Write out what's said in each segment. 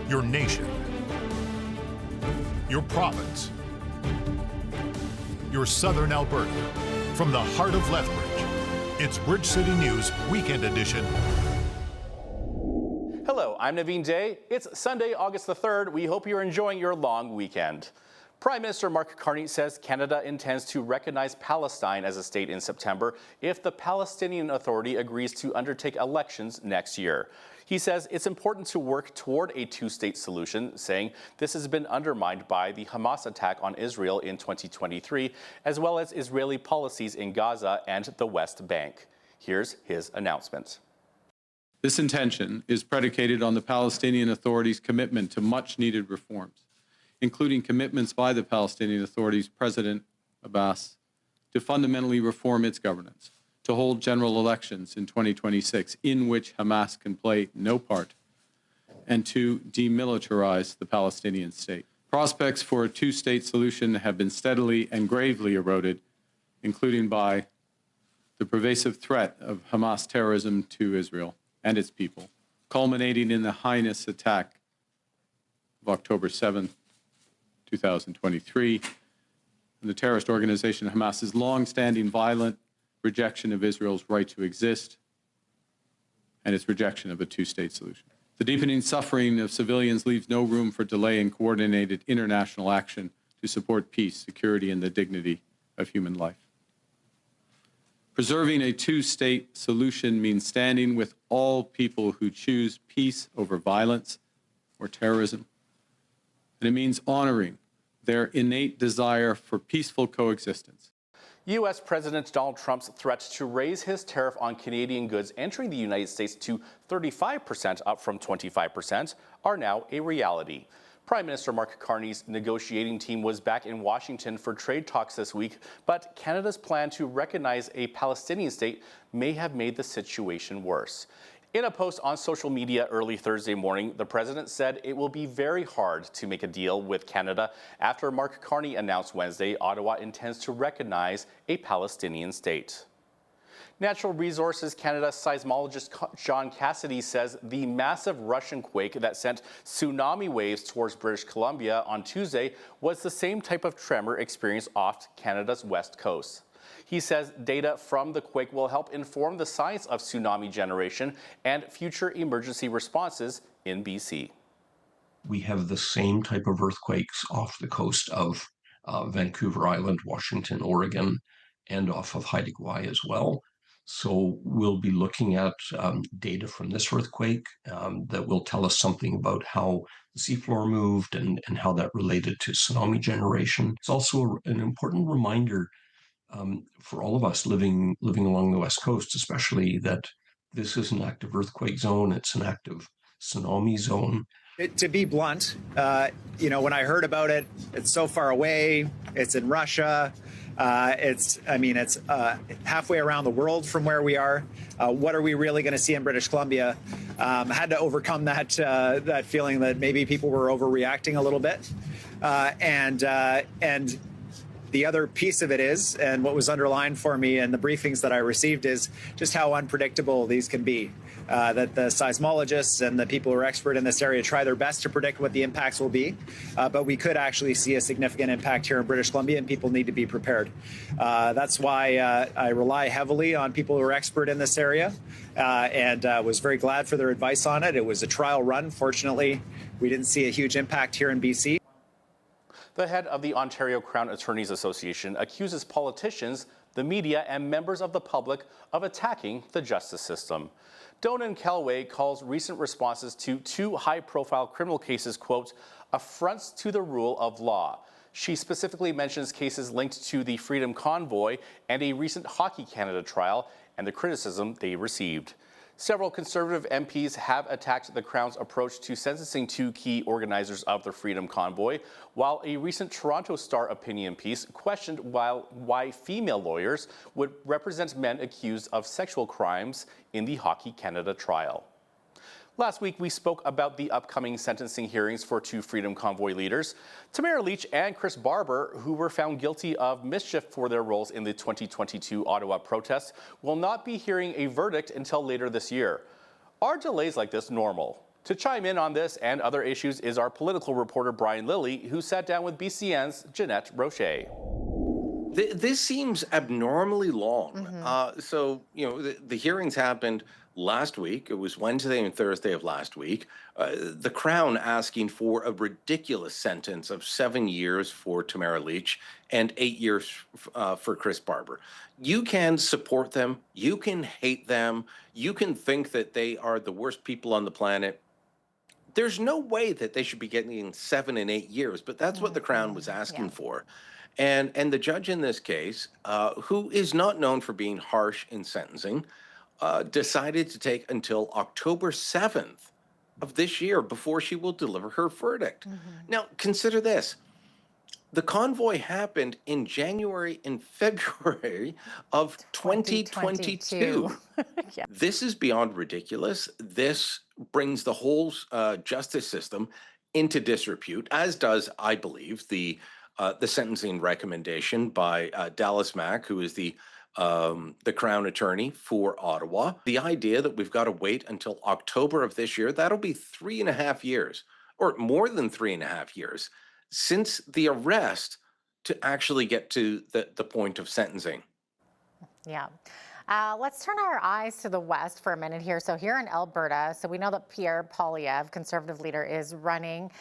your nation, your province, your southern Alberta. From the heart of Lethbridge, it's Bridge City News Weekend Edition. Hello, I'm Naveen Day. It's Sunday, August the 3rd. We hope you're enjoying your long weekend. Prime Minister Mark Carney says Canada intends to recognize Palestine as a state in September if the Palestinian Authority agrees to undertake elections next year. He says it's important to work toward a two-state solution, saying this has been undermined by the Hamas attack on Israel in 2023, as well as Israeli policies in Gaza and the West Bank. Here's his announcement. This intention is predicated on the Palestinian Authority's commitment to much-needed reforms, including commitments by the Palestinian Authority's President Abbas to fundamentally reform its governance, to hold general elections in 2026 in which Hamas can play no part, and to demilitarize the Palestinian state. Prospects for a two-state solution have been steadily and gravely eroded, including by the pervasive threat of Hamas terrorism to Israel and its people, culminating in the heinous attack of October 7, 2023, and the terrorist organization Hamas's long-standing violent rejection of Israel's right to exist and its rejection of a two-state solution. The deepening suffering of civilians leaves no room for delay in coordinated international action to support peace, security, and the dignity of human life. Preserving a two-state solution means standing with all people who choose peace over violence or terrorism, and it means honoring their innate desire for peaceful coexistence. U.S. President Donald Trump's threat to raise his tariff on Canadian goods entering the United States to 35%, up from 25%, are now a reality. Prime Minister Mark Carney's negotiating team was back in Washington for trade talks this week, but Canada's plan to recognize a Palestinian state may have made the situation worse. In a post on social media early Thursday morning, the president said it will be very hard to make a deal with Canada after Mark Carney announced Wednesday Ottawa intends to recognize a Palestinian state. Natural Resources Canada seismologist John Cassidy says the massive Russian quake that sent tsunami waves towards British Columbia on Tuesday was the same type of tremor experienced off Canada's west coast. He says data from the quake will help inform the science of tsunami generation and future emergency responses in BC. We have the same type of earthquakes off the coast of Vancouver Island, Washington, Oregon, and off of Haida Gwaii as well. So we'll be looking at data from this earthquake that will tell us something about how the seafloor moved and how that related to tsunami generation. It's also an important reminder for all of us living along the West Coast, especially, that this is an active earthquake zone. It's an active tsunami zone. To be blunt, when I heard about it, it's so far away. It's in Russia. It's halfway around the world from where we are. What are we really going to see in British Columbia? I had to overcome that feeling that maybe people were overreacting a little bit, and the other piece of it is, and what was underlined for me in the briefings that I received, is just how unpredictable these can be. That the seismologists and the people who are expert in this area try their best to predict what the impacts will be, but we could actually see a significant impact here in British Columbia, and people need to be prepared. That's why I rely heavily on people who are expert in this area, and was very glad for their advice on it. It was a trial run. Fortunately, we didn't see a huge impact here in BC. The head of the Ontario Crown Attorneys Association accuses politicians, the media, and members of the public of attacking the justice system. Donan Kelway calls recent responses to two high-profile criminal cases, quote, affronts to the rule of law. She specifically mentions cases linked to the Freedom Convoy and a recent Hockey Canada trial and the criticism they received. Several Conservative MPs have attacked the Crown's approach to sentencing two key organizers of the Freedom Convoy, while a recent Toronto Star opinion piece questioned why female lawyers would represent men accused of sexual crimes in the Hockey Canada trial. Last week, we spoke about the upcoming sentencing hearings for two Freedom Convoy leaders, Tamara Lich and Chris Barber, who were found guilty of mischief for their roles in the 2022 Ottawa protests, will not be hearing a verdict until later this year. Are delays like this normal? To chime in on this and other issues is our political reporter Brian Lilley, who sat down with BCN's Jeanette Roche. This seems abnormally long. So, the hearings happened last week. It was Wednesday and Thursday of last week. The Crown asking for a ridiculous sentence of 7 years for Tamara Lich and 8 years for Chris Barber. You can support them. You can hate them. You can think that they are the worst people on the planet. There's no way that they should be getting 7 and 8 years, but that's what the Crown was asking for. And the judge in this case, who is not known for being harsh in sentencing, decided to take until October 7th of this year before she will deliver her verdict. Now, consider this. The convoy happened in January and February of 2022. Yeah. This is beyond ridiculous. This brings the whole justice system into disrepute, as does, I believe, the sentencing recommendation by Dallas Mack, who is the Crown attorney for Ottawa. The idea that we've got to wait until October of this year, that'll be 3.5 years, or more than 3.5 years, since the arrest to actually get to the point of sentencing. Yeah. Let's turn our eyes to the west for a minute here. So here in Alberta, so we know that Pierre Poilievre, Conservative leader, is running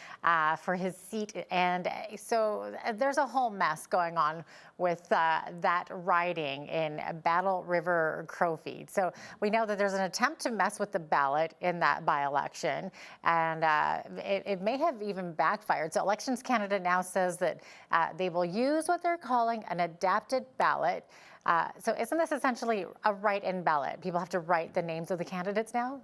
for his seat. And so there's a whole mess going on with that riding in Battle River Crowfeed. So we know that there's an attempt to mess with the ballot in that by-election. And it may have even backfired. So Elections Canada now says that they will use what they're calling an adapted ballot. So isn't this essentially a write-in ballot? People have to write the names of the candidates now?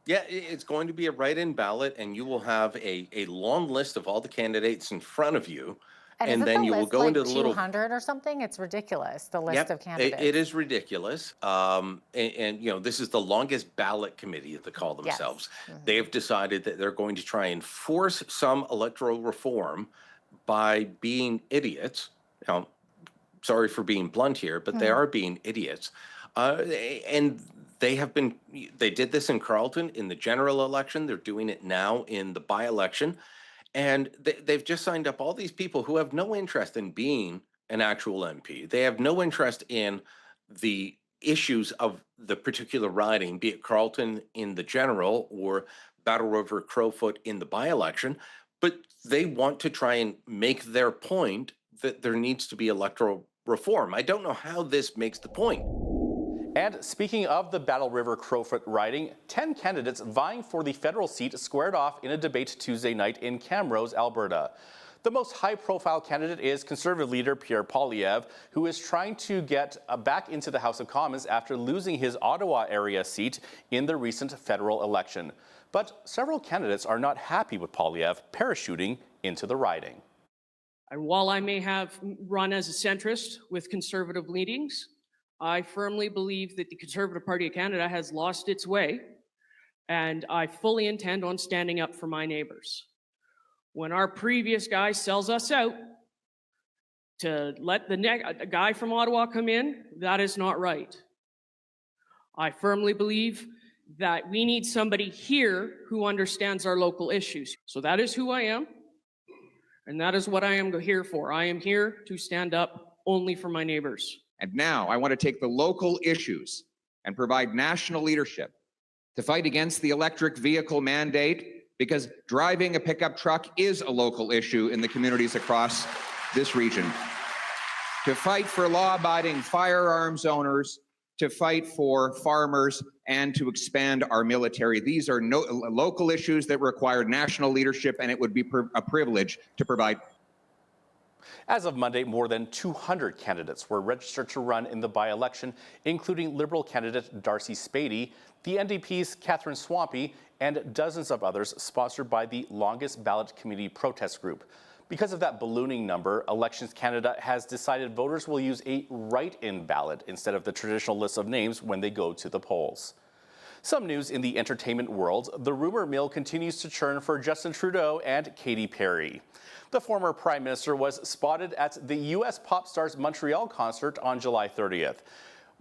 Yeah, it's going to be a write-in ballot, and you will have a long list of all the candidates in front of you. And then you will go into the little 200 or something. It's ridiculous, the list of candidates. It is ridiculous. And this is the Longest Ballot Committee, as they call themselves. Yes. They have decided that they're going to try and force some electoral reform by being idiots. Now, sorry for being blunt here, but they are being idiots. And they did this in Carleton in the general election. They're doing it now in the by-election. And they've just signed up all these people who have no interest in being an actual MP. They have no interest in the issues of the particular riding, be it Carleton in the general or Battle River Crowfoot in the by-election. But they want to try and make their point that there needs to be electoral reform. I don't know how this makes the point. And speaking of the Battle River Crowfoot riding, 10 candidates vying for the federal seat squared off in a debate Tuesday night in Camrose, Alberta. The most high-profile candidate is Conservative leader Pierre Poilievre, who is trying to get back into the House of Commons after losing his Ottawa area seat in the recent federal election. But several candidates are not happy with Poilievre parachuting into the riding. And while I may have run as a centrist with Conservative leanings, I firmly believe that the Conservative Party of Canada has lost its way, and I fully intend on standing up for my neighbours. When our previous guy sells us out to let a guy from Ottawa come in, that is not right. I firmly believe that we need somebody here who understands our local issues. So that is who I am, and that is what I am here for. I am here to stand up only for my neighbours. And now I want to take the local issues and provide national leadership to fight against the electric vehicle mandate, because driving a pickup truck is a local issue in the communities across this region. To fight for law-abiding firearms owners, to fight for farmers, and to expand our military. These are local issues that require national leadership, and it would be a privilege to provide. As of Monday, more than 200 candidates were registered to run in the by-election, including Liberal candidate Darcy Spady, the NDP's Catherine Swampy, and dozens of others sponsored by the Longest Ballot Committee protest group. Because of that ballooning number, Elections Canada has decided voters will use a write-in ballot instead of the traditional list of names when they go to the polls. Some news in the entertainment world: the rumor mill continues to churn for Justin Trudeau and Katy Perry. The former Prime Minister was spotted at the U.S. pop star's Montreal concert on July 30th.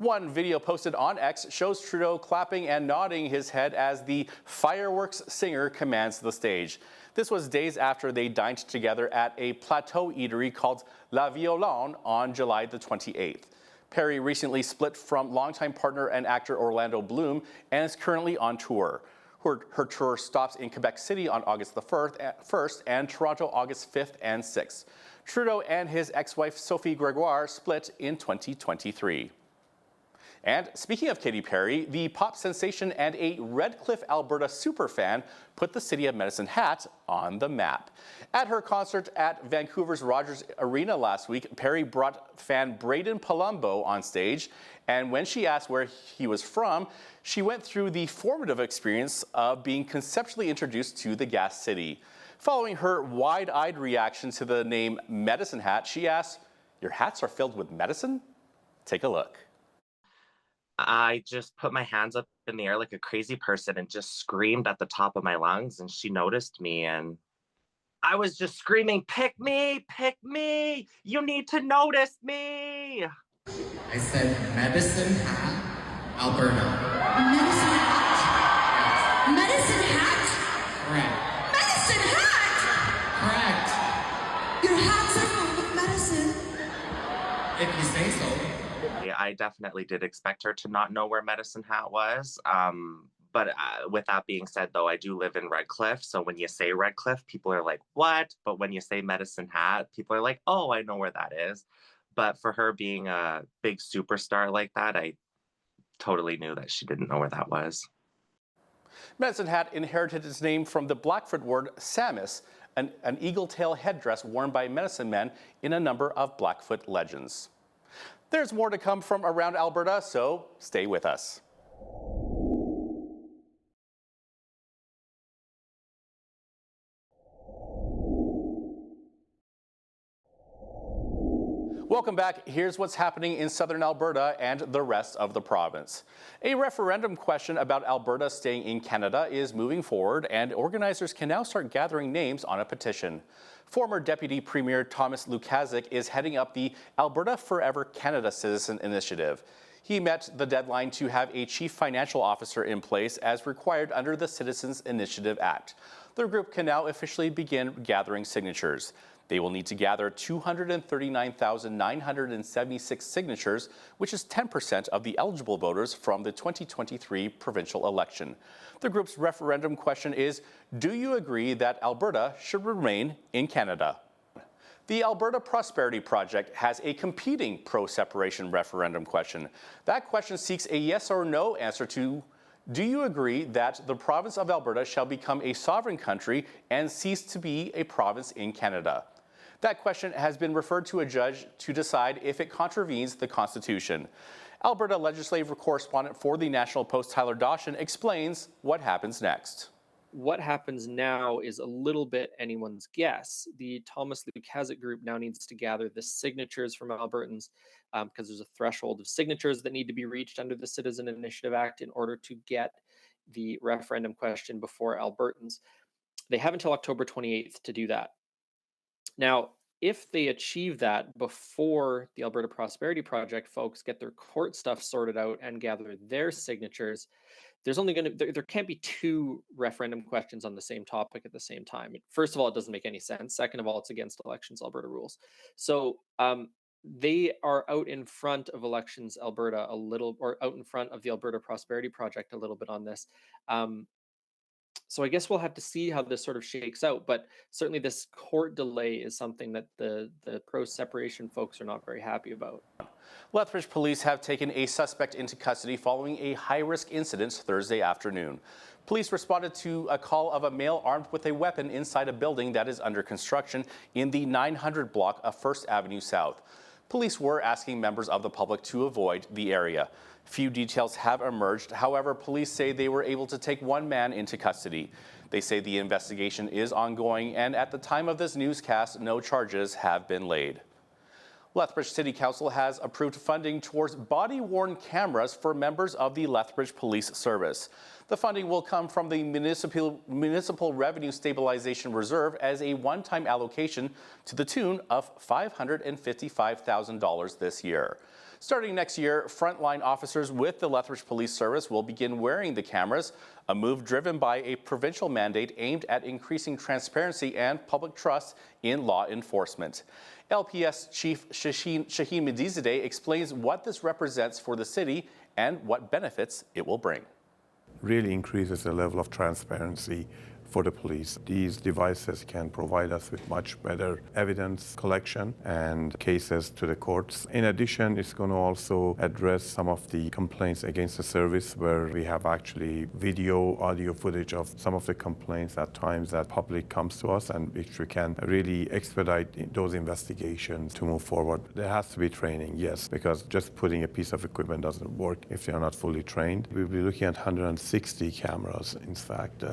One video posted on X shows Trudeau clapping and nodding his head as the fireworks singer commands the stage. This was days after they dined together at a plateau eatery called La Violon on July the 28th. Perry recently split from longtime partner and actor Orlando Bloom and is currently on tour. Her tour stops in Quebec City on August the 1st and Toronto August 5th and 6th. Trudeau and his ex-wife Sophie Gregoire split in 2023. And speaking of Katy Perry, the pop sensation and a Redcliffe, Alberta superfan put the city of Medicine Hat on the map. At her concert at Vancouver's Rogers Arena last week, Perry brought fan Braden Palumbo on stage, and when she asked where he was from, she went through the formative experience of being conceptually introduced to the Gas City. Following her wide-eyed reaction to the name Medicine Hat, she asked, "Your hats are filled with medicine?" Take a look. I just put my hands up in the air like a crazy person and just screamed at the top of my lungs, and she noticed me, and I was just screaming, pick me, you need to notice me. I said Medicine Hat, Alberta. Medicine Hat? Yes. Medicine Hat? Correct. Medicine Hat? Correct. Your hats are full of medicine. If you say so. I definitely did expect her to not know where Medicine Hat was. But with that being said, though, I do live in Redcliffe. So when you say Redcliffe, people are like, what? But when you say Medicine Hat, people are like, oh, I know where that is. But for her being a big superstar like that, I totally knew that she didn't know where that was. Medicine Hat inherited its name from the Blackfoot word samis, an eagle tail headdress worn by medicine men in a number of Blackfoot legends. There's more to come from around Alberta, so stay with us. Welcome back. Here's what's happening in southern Alberta and the rest of the province. A referendum question about Alberta staying in Canada is moving forward, and organizers can now start gathering names on a petition. Former Deputy Premier Thomas Lukaszuk is heading up the Alberta Forever Canada Citizen Initiative. He met the deadline to have a chief financial officer in place as required under the Citizens Initiative Act. The group can now officially begin gathering signatures. They will need to gather 239,976 signatures, which is 10% of the eligible voters from the 2023 provincial election. The group's referendum question is, do you agree that Alberta should remain in Canada? The Alberta Prosperity Project has a competing pro-separation referendum question. That question seeks a yes or no answer to, do you agree that the province of Alberta shall become a sovereign country and cease to be a province in Canada? That question has been referred to a judge to decide if it contravenes the Constitution. Alberta legislative correspondent for the National Post, Tyler Dawson, explains what happens next. What happens now is a little bit anyone's guess. The Thomas Lukaszuk group now needs to gather the signatures from Albertans because there's a threshold of signatures that need to be reached under the Citizen Initiative Act in order to get the referendum question before Albertans. They have until October 28th to do that. Now, if they achieve that before the Alberta Prosperity Project folks get their court stuff sorted out and gather their signatures, there can't be two referendum questions on the same topic at the same time. First of all, it doesn't make any sense. Second of all, it's against Elections Alberta rules. So they are out in front of Elections Alberta a little, or out in front of the Alberta Prosperity Project a little bit on this. So I guess we'll have to see how this sort of shakes out, but certainly this court delay is something that the pro-separation folks are not very happy about. Lethbridge police have taken a suspect into custody following a high-risk incident Thursday afternoon. Police responded to a call of a male armed with a weapon inside a building that is under construction in the 900 block of 1st Avenue South. Police were asking members of the public to avoid the area. Few details have emerged. However, police say they were able to take one man into custody. They say the investigation is ongoing, and at the time of this newscast, no charges have been laid. Lethbridge City Council has approved funding towards body-worn cameras for members of the Lethbridge Police Service. The funding will come from the Municipal Revenue Stabilization Reserve as a one-time allocation to the tune of $555,000 this year. Starting next year, frontline officers with the Lethbridge Police Service will begin wearing the cameras, a move driven by a provincial mandate aimed at increasing transparency and public trust in law enforcement. LPS Chief Shaheen Medizadeh explains what this represents for the city and what benefits it will bring. Really increases the level of transparency for the police. These devices can provide us with much better evidence collection and cases to the courts. In addition, it's going to also address some of the complaints against the service where we have actually video, audio footage of some of the complaints at times that public comes to us, and which we can really expedite those investigations to move forward. There has to be training, yes, because just putting a piece of equipment doesn't work if they are not fully trained. We'll be looking at 160 cameras. In fact,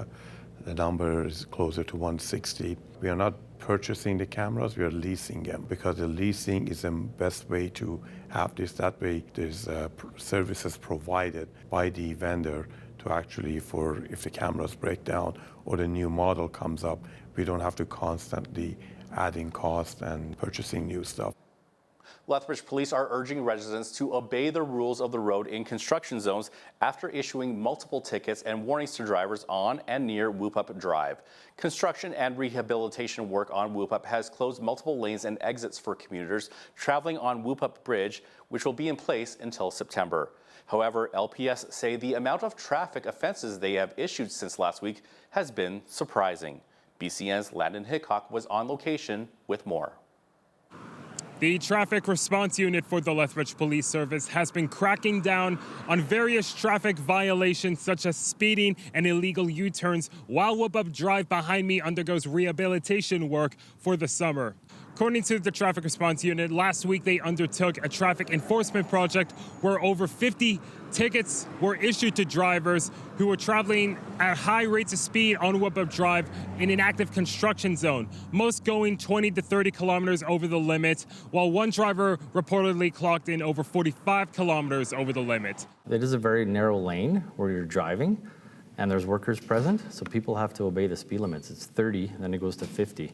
the number is closer to 160. We are not purchasing the cameras, we are leasing them, because the leasing is the best way to have this. That way there's services provided by the vendor to actually, for if the cameras break down or the new model comes up, we don't have to constantly adding cost and purchasing new stuff. Lethbridge police are urging residents to obey the rules of the road in construction zones after issuing multiple tickets and warnings to drivers on and near Whoop-Up Drive. Construction and rehabilitation work on Whoop-Up has closed multiple lanes and exits for commuters traveling on Whoop-Up Bridge, which will be in place until September. However, LPS say the amount of traffic offenses they have issued since last week has been surprising. BCN's Landon Hickok was on location with more. The traffic response unit for the Lethbridge Police Service has been cracking down on various traffic violations such as speeding and illegal U-turns while Whoop-Up Drive behind me undergoes rehabilitation work for the summer. According to the traffic response unit, last week they undertook a traffic enforcement project where over 50 tickets were issued to drivers who were traveling at high rates of speed on Whoop-Up Drive in an active construction zone, most going 20 to 30 kilometers over the limit, while one driver reportedly clocked in over 45 kilometers over the limit. It is a very narrow lane where you're driving, and there's workers present, so people have to obey the speed limits. It's 30, then it goes to 50.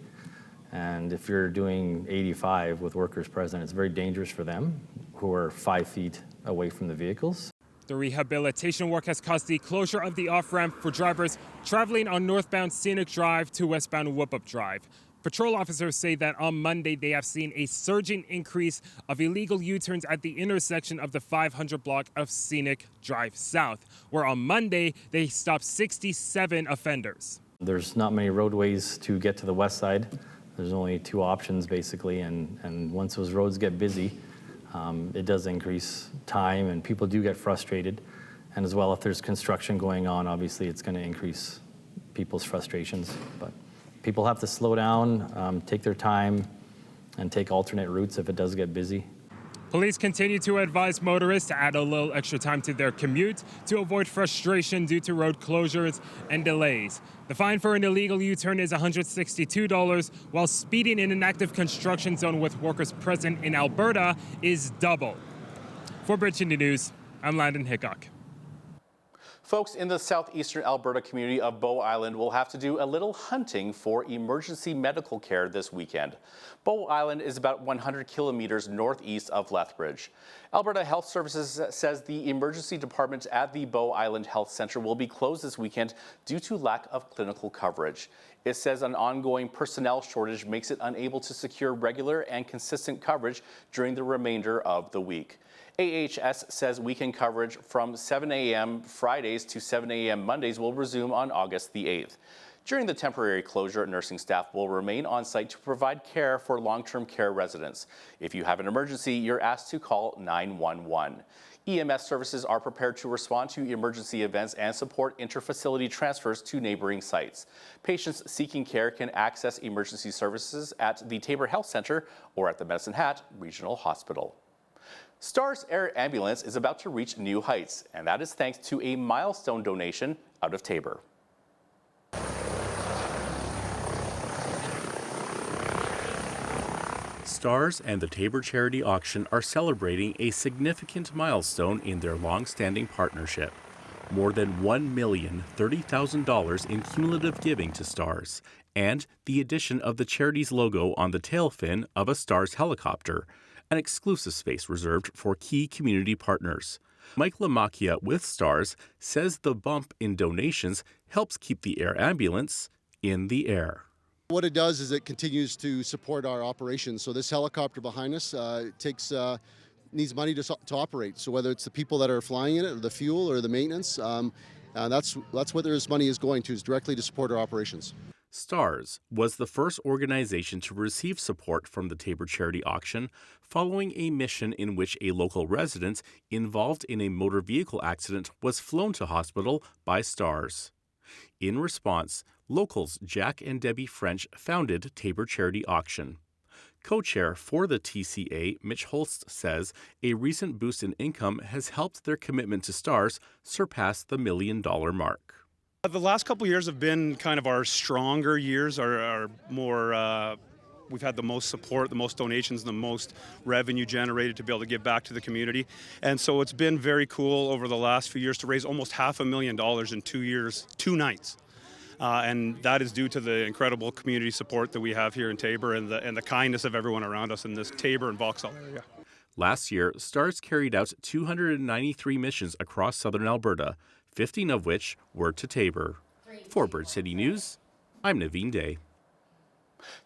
And if you're doing 85 with workers present, it's very dangerous for them who are 5 feet away from the vehicles. The rehabilitation work has caused the closure of the off-ramp for drivers traveling on northbound Scenic Drive to westbound Whoop-Up Drive. Patrol officers say that on Monday they have seen a surging increase of illegal U-turns at the intersection of the 500 block of Scenic Drive South, where on Monday they stopped 67 offenders. There's not many roadways to get to the west side. There's only 2 options basically, and once those roads get busy, it does increase time and people do get frustrated. And as well, if there's construction going on, obviously it's going to increase people's frustrations. But people have to slow down, take their time, and take alternate routes if it does get busy. Police continue to advise motorists to add a little extra time to their commute to avoid frustration due to road closures and delays. The fine for an illegal U-turn is $162, while speeding in an active construction zone with workers present in Alberta is double. For BridgeCityNews, I'm Landon Hickok. Folks in the southeastern Alberta community of Bow Island will have to do a little hunting for emergency medical care this weekend. Bow Island is about 100 kilometers northeast of Lethbridge. Alberta Health Services says the emergency department at the Bow Island Health Centre will be closed this weekend due to lack of clinical coverage. It says an ongoing personnel shortage makes it unable to secure regular and consistent coverage during the remainder of the week. AHS says weekend coverage from 7 a.m. Fridays to 7 a.m. Mondays will resume on August the 8th. During the temporary closure, nursing staff will remain on site to provide care for long-term care residents. If you have an emergency, you're asked to call 911. EMS services are prepared to respond to emergency events and support interfacility transfers to neighboring sites. Patients seeking care can access emergency services at the Tabor Health Centre or at the Medicine Hat Regional Hospital. STARS Air Ambulance is about to reach new heights, and that is thanks to a milestone donation out of Tabor. STARS and the Tabor Charity Auction are celebrating a significant milestone in their long-standing partnership. More than $1,030,000 in cumulative giving to STARS, and the addition of the charity's logo on the tail fin of a STARS helicopter, an exclusive space reserved for key community partners. Mike Lamacchia with STARS says the bump in donations helps keep the air ambulance in the air. What it does is it continues to support our operations. So this helicopter behind us needs money to operate. So whether it's the people that are flying in it, or the fuel, or the maintenance, that's what this money is going to, is directly to support our operations. STARS was the first organization to receive support from the Taber charity auction following a mission in which a local resident involved in a motor vehicle accident was flown to hospital by STARS. In response, locals Jack and Debbie French founded Taber Charity Auction. Co-chair for the TCA, Mitch Holst, says a recent boost in income has helped their commitment to STARS surpass the $1 million mark. The last couple of years have been kind of our stronger years, our more, we've had the most support, the most donations, the most revenue generated to be able to give back to the community. And so it's been very cool over the last few years to raise almost $500,000 in 2 years, 2 nights. And that is due to the incredible community support that we have here in Taber and the kindness of everyone around us in this Taber and Vauxhall area. Last year, STARS carried out 293 missions across southern Alberta, 15 of which were to Taber. For Bridge City News, I'm Naveen Day.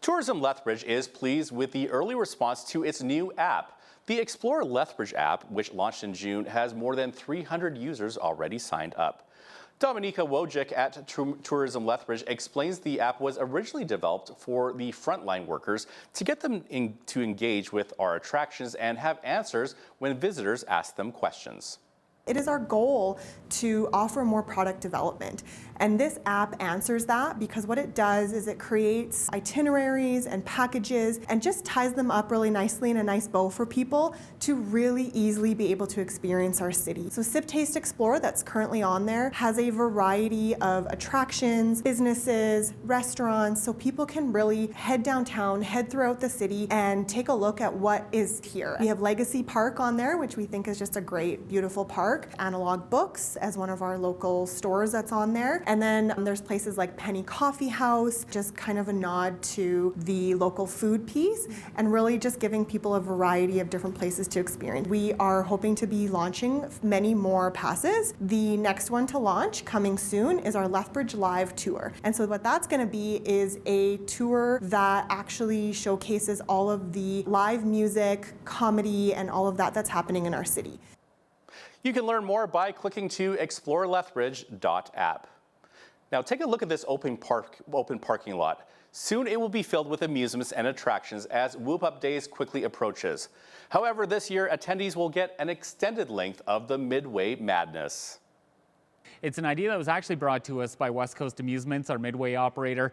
Tourism Lethbridge is pleased with the early response to its new app. The Explore Lethbridge app, which launched in June, has more than 300 users already signed up. Dominika Wojcik at Tourism Lethbridge explains the app was originally developed for the frontline workers to get them to engage with our attractions and have answers when visitors ask them questions. It is our goal to offer more product development, and this app answers that because what it does is it creates itineraries and packages and just ties them up really nicely in a nice bow for people to really easily be able to experience our city. So Sip Taste Explore, that's currently on there, has a variety of attractions, businesses, restaurants, so people can really head downtown, head throughout the city and take a look at what is here. We have Legacy Park on there, which we think is just a great, beautiful park. Analog Books as one of our local stores that's on there. And then there's places like Penny Coffee House, just kind of a nod to the local food piece and really just giving people a variety of different places to experience. We are hoping to be launching many more passes. The next one to launch coming soon is our Lethbridge Live Tour. And so what that's going to be is a tour that actually showcases all of the live music, comedy, and all of that that's happening in our city. You can learn more by clicking to explorelethbridge.app. Now take a look at this open parking lot. Soon it will be filled with amusements and attractions as Whoop Up Days quickly approaches. However, this year attendees will get an extended length of the Midway Madness. It's an idea that was actually brought to us by West Coast Amusements, our Midway operator.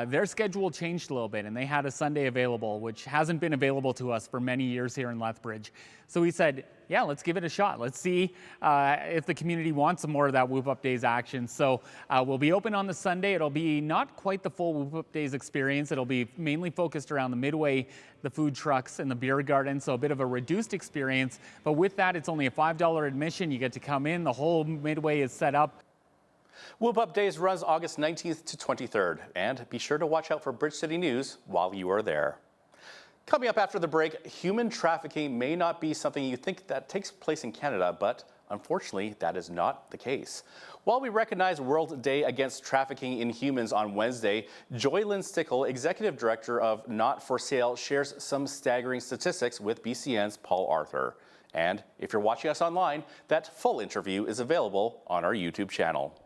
Their schedule changed a little bit, and they had a Sunday available, which hasn't been available to us for many years here in Lethbridge. So we said, yeah, let's give it a shot. Let's see if the community wants some more of that Whoop Up Days action. So we'll be open on the Sunday. It'll be not quite the full Whoop Up Days experience. It'll be mainly focused around the Midway, the food trucks, and the beer garden, so a bit of a reduced experience. But with that, it's only a $5 admission. You get to come in. The whole Midway is set up. Whoop Up Days runs August 19th to 23rd, and be sure to watch out for Bridge City News while you are there. Coming up after the break, human trafficking may not be something you think that takes place in Canada, but unfortunately, that is not the case. While we recognize World Day Against Trafficking in Humans on Wednesday, Joy Lynn Stickle, Executive Director of Not For Sale, shares some staggering statistics with BCN's Paul Arthur. And if you're watching us online, that full interview is available on our YouTube channel.